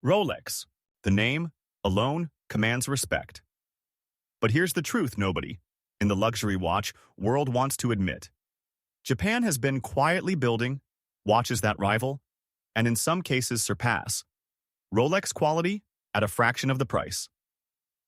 Rolex. The name alone commands respect. But here's the truth nobody, in the luxury watch world, wants to admit. Japan has been quietly building watches that rival, and in some cases surpass, Rolex quality at a fraction of the price.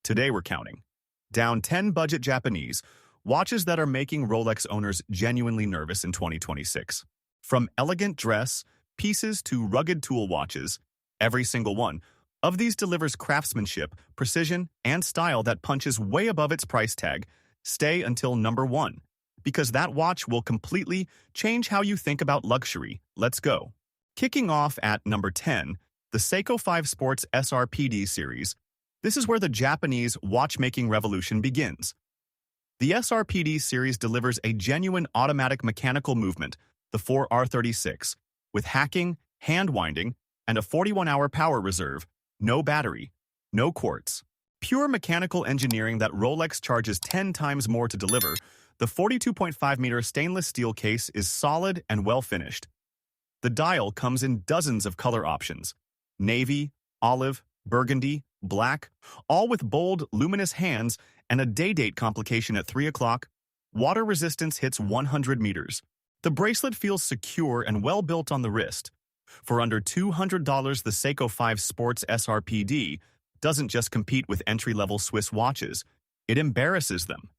Today we're counting down 10 budget Japanese watches that are making Rolex owners genuinely nervous in 2026. From elegant dress pieces to rugged tool watches, every single one of these delivers craftsmanship, precision, and style that punches way above its price tag. Stay until number 1, because that watch will completely change how you think about luxury. Let's go. Kicking off at number 10, the Seiko 5 Sports SRPD series. This is where the Japanese watchmaking revolution begins. The SRPD series delivers a genuine automatic mechanical movement, the 4R36, with hacking, hand winding, and a 41-hour power reserve. No battery, no quartz. Pure mechanical engineering that Rolex charges 10 times more to deliver. The 42.5-meter stainless steel case is solid and well-finished. The dial comes in dozens of color options: navy, olive, burgundy, black, all with bold, luminous hands and a day-date complication at 3 o'clock. Water resistance hits 100 meters. The bracelet feels secure and well-built on the wrist. For under $200, the Seiko 5 Sports SRPD doesn't just compete with entry-level Swiss watches, it embarrasses them.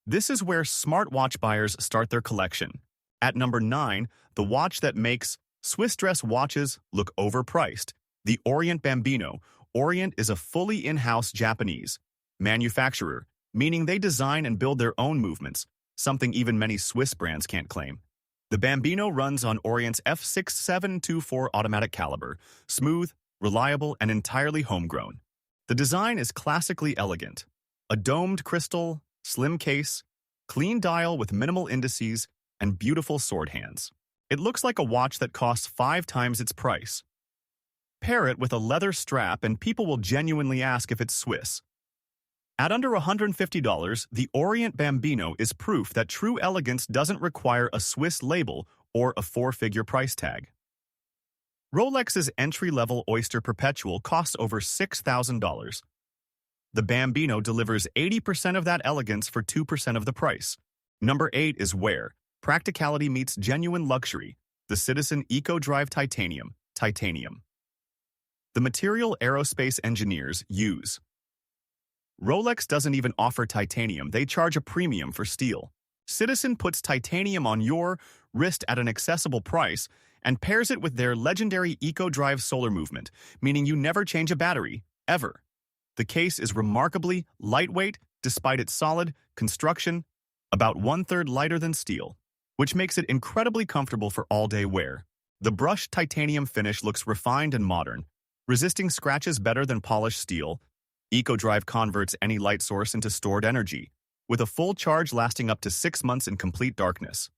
This is where smartwatch buyers start their collection. At number 9, the watch that makes Swiss dress watches look overpriced, the Orient Bambino. Orient is a fully in-house Japanese manufacturer, meaning they design and build their own movements, something even many Swiss brands can't claim. The Bambino runs on Orient's F6724 automatic caliber, smooth, reliable, and entirely homegrown. The design is classically elegant. A domed crystal, slim case, clean dial with minimal indices, and beautiful sword hands. It looks like a watch that costs 5 times its price. Pair it with a leather strap and people will genuinely ask if it's Swiss. At under $150, the Orient Bambino is proof that true elegance doesn't require a Swiss label or a 4-figure price tag. Rolex's entry-level Oyster Perpetual costs over $6,000. The Bambino delivers 80% of that elegance for 2% of the price. Number 8 is where practicality meets genuine luxury, the Citizen Eco-Drive Titanium. The material aerospace engineers use. Rolex doesn't even offer titanium, they charge a premium for steel. Citizen puts titanium on your wrist at an accessible price and pairs it with their legendary Eco-Drive solar movement, meaning you never change a battery, ever. The case is remarkably lightweight despite its solid construction, about 1/3 lighter than steel, which makes it incredibly comfortable for all-day wear. The brushed titanium finish looks refined and modern, resisting scratches better than polished steel. Eco-Drive converts any light source into stored energy, with a full charge lasting up to 6 months in complete darkness.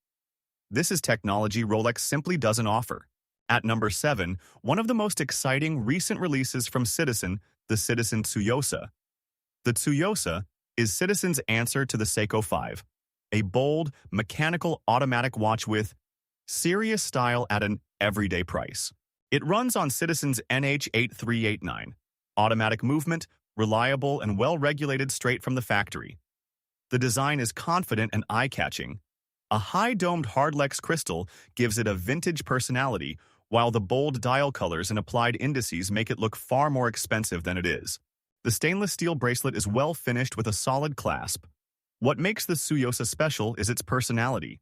This is technology Rolex simply doesn't offer. At number 7, one of the most exciting recent releases from Citizen, the Citizen Tsuyosa. The Tsuyosa is Citizen's answer to the Seiko 5, a bold, mechanical automatic watch with serious style at an everyday price. It runs on Citizen's NH8389, automatic movement, reliable and well-regulated straight from the factory. The design is confident and eye-catching. A high-domed hardlex crystal gives it a vintage personality, while the bold dial colors and applied indices make it look far more expensive than it is. The stainless steel bracelet is well-finished with a solid clasp. What makes the Tsuyosa special is its personality.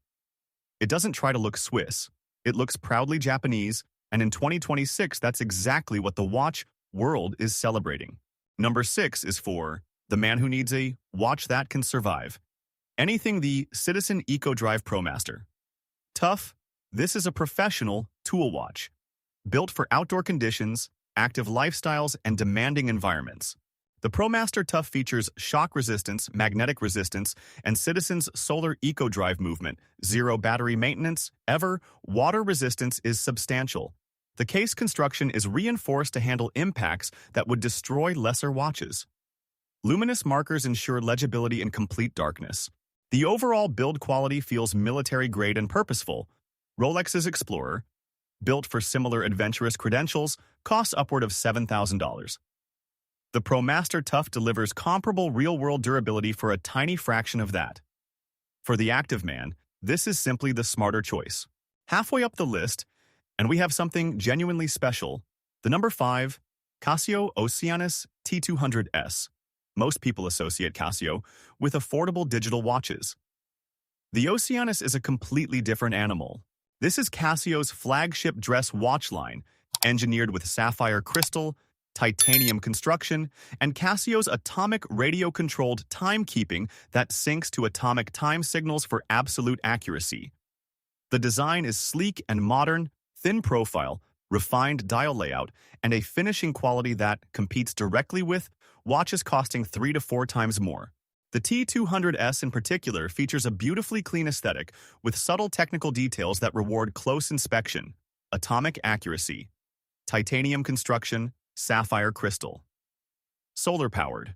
It doesn't try to look Swiss. It looks proudly Japanese, and in 2026, that's exactly what the watch world is celebrating. Number 6 is for the man who needs a watch that can survive. Anything the Citizen Eco-Drive Promaster. Tough, this is a professional tool watch, built for outdoor conditions, active lifestyles, and demanding environments. The Promaster Tough features shock resistance, magnetic resistance, and Citizen's solar Eco-Drive movement. Zero battery maintenance, ever. Water resistance is substantial. The case construction is reinforced to handle impacts that would destroy lesser watches. Luminous markers ensure legibility in complete darkness. The overall build quality feels military-grade and purposeful. Rolex's Explorer, built for similar adventurous credentials, costs upward of $7,000. The Promaster Tough delivers comparable real-world durability for a tiny fraction of that. For the active man, this is simply the smarter choice. Halfway up the list, and we have something genuinely special, the number 5, Casio Oceanus T200S. Most people associate Casio with affordable digital watches. The Oceanus is a completely different animal. This is Casio's flagship dress watch line, engineered with sapphire crystal, titanium construction, and Casio's atomic radio-controlled timekeeping that syncs to atomic time signals for absolute accuracy. The design is sleek and modern, thin profile, refined dial layout, and a finishing quality that competes directly with watches costing 3 to 4 times more. The T200S in particular features a beautifully clean aesthetic with subtle technical details that reward close inspection, atomic accuracy, titanium construction, sapphire crystal. Solar-powered.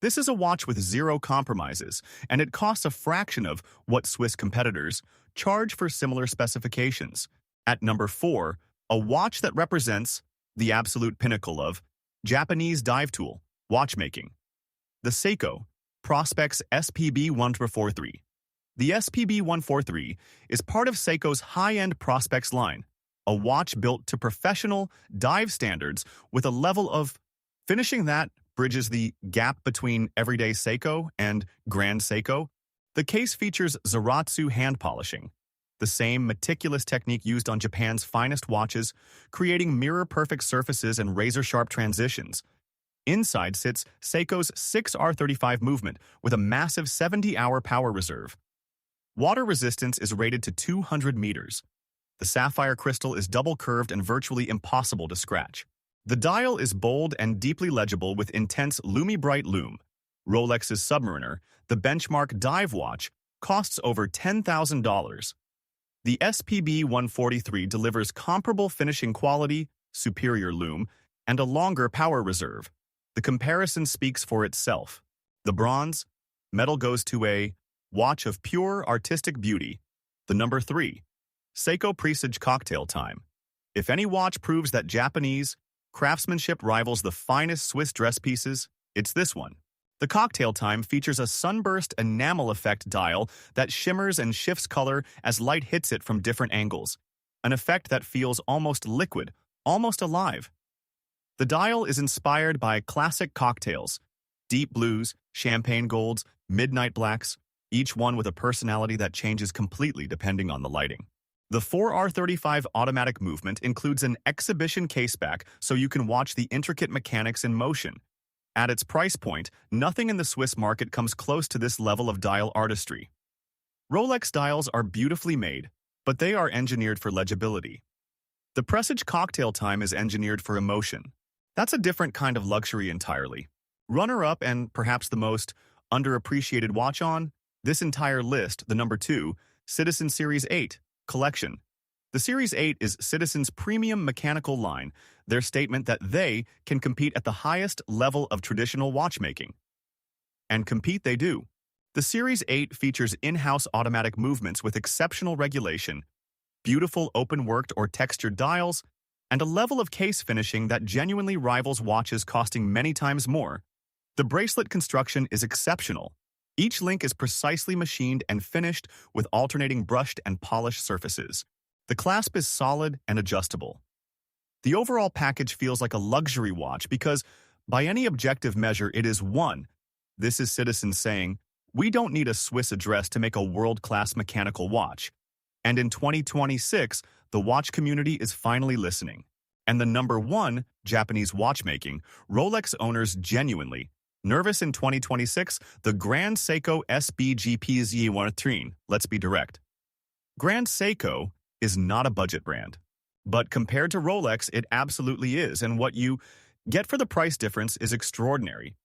This is a watch with zero compromises, and it costs a fraction of what Swiss competitors charge for similar specifications. At number 4, a watch that represents the absolute pinnacle of Japanese dive tool watchmaking. The Seiko Prospex SPB013. The SPB013 is part of Seiko's high-end Prospex line, a watch built to professional dive standards with a level of finishing that bridges the gap between everyday Seiko and Grand Seiko. The case features Zaratsu hand polishing, the same meticulous technique used on Japan's finest watches, creating mirror-perfect surfaces and razor-sharp transitions. Inside sits Seiko's 6R35 movement with a massive 70-hour power reserve. Water resistance is rated to 200 meters. The sapphire crystal is double-curved and virtually impossible to scratch. The dial is bold and deeply legible with intense Lumi-Bright lume. Rolex's Submariner, the benchmark dive watch, costs over $10,000. The SPB143 delivers comparable finishing quality, superior lume, and a longer power reserve. The comparison speaks for itself. The bronze medal goes to a watch of pure artistic beauty. The number 3, Seiko Presage Cocktail Time. If any watch proves that Japanese craftsmanship rivals the finest Swiss dress pieces, it's this one. The Cocktail Time features a sunburst enamel effect dial that shimmers and shifts color as light hits it from different angles, an effect that feels almost liquid, almost alive. The dial is inspired by classic cocktails, deep blues, champagne golds, midnight blacks, each one with a personality that changes completely depending on the lighting. The 4R35 automatic movement includes an exhibition caseback so you can watch the intricate mechanics in motion. At its price point, nothing in the Swiss market comes close to this level of dial artistry. Rolex dials are beautifully made, but they are engineered for legibility. The Presage Cocktail Time is engineered for emotion. That's a different kind of luxury entirely. Runner-up and perhaps the most underappreciated watch on this entire list, the number 2, Citizen Series 8 Collection. The Series 8 is Citizen's premium mechanical line, their statement that they can compete at the highest level of traditional watchmaking. And compete they do. The Series 8 features in-house automatic movements with exceptional regulation, beautiful open-worked or textured dials, and a level of case finishing that genuinely rivals watches costing many times more. The bracelet construction is exceptional. Each link is precisely machined and finished with alternating brushed and polished surfaces. The clasp is solid and adjustable. The overall package feels like a luxury watch because, by any objective measure, it is one. This is Citizen saying, we don't need a Swiss address to make a world-class mechanical watch. And in 2026, the watch community is finally listening. And the number 1, Japanese watchmaking, Rolex owners genuinely nervous in 2026, the Grand Seiko SBGP013. Let's be direct. Grand Seiko is not a budget brand. But compared to Rolex, it absolutely is, and what you get for the price difference is extraordinary.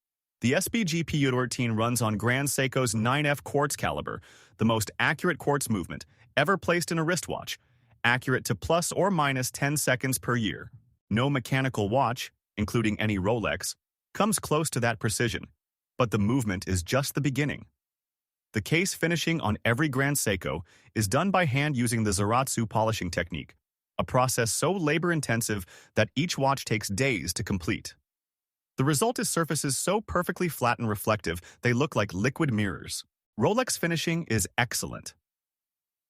The SBGP013 runs on Grand Seiko's 9F quartz caliber, the most accurate quartz movement ever placed in a wristwatch, accurate to plus or minus 10 seconds per year. No mechanical watch, including any Rolex, comes close to that precision, but the movement is just the beginning. The case finishing on every Grand Seiko is done by hand using the Zaratsu polishing technique, a process so labor-intensive that each watch takes days to complete. The result is surfaces so perfectly flat and reflective they look like liquid mirrors. Rolex finishing is excellent.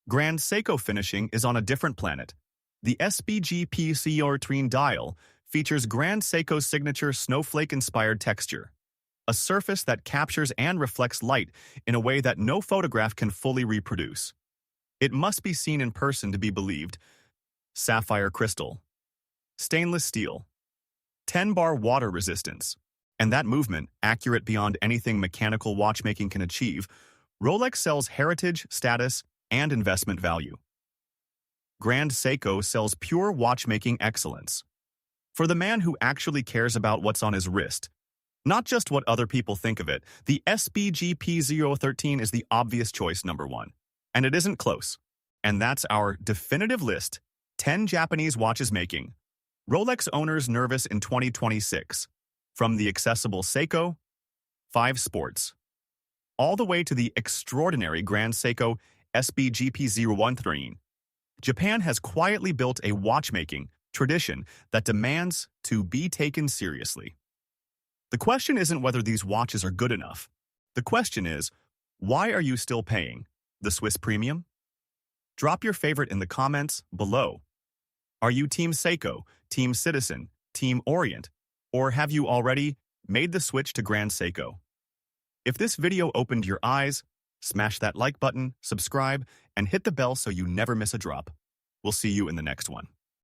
Grand Seiko finishing is on a different planet. The SBGP013 dial features Grand Seiko's signature snowflake-inspired texture, a surface that captures and reflects light in a way that no photograph can fully reproduce. It must be seen in person to be believed. Sapphire crystal, stainless steel, 10-bar water resistance, and that movement, accurate beyond anything mechanical watchmaking can achieve. Rolex sells heritage, status, and investment value. Grand Seiko sells pure watchmaking excellence. For the man who actually cares about what's on his wrist, not just what other people think of it, the SBGP013 is the obvious choice number one. And it isn't close. And that's our definitive list: 10 Japanese watches making Rolex owners nervous in 2026. From the accessible Seiko 5 Sports, all the way to the extraordinary Grand Seiko SBGP013, Japan has quietly built a watchmaking tradition that demands to be taken seriously. The question isn't whether these watches are good enough. The question is, why are you still paying the Swiss premium? Drop your favorite in the comments below. Are you Team Seiko, Team Citizen, Team Orient, or have you already made the switch to Grand Seiko? If this video opened your eyes, smash that like button, subscribe, and hit the bell so you never miss a drop. We'll see you in the next one.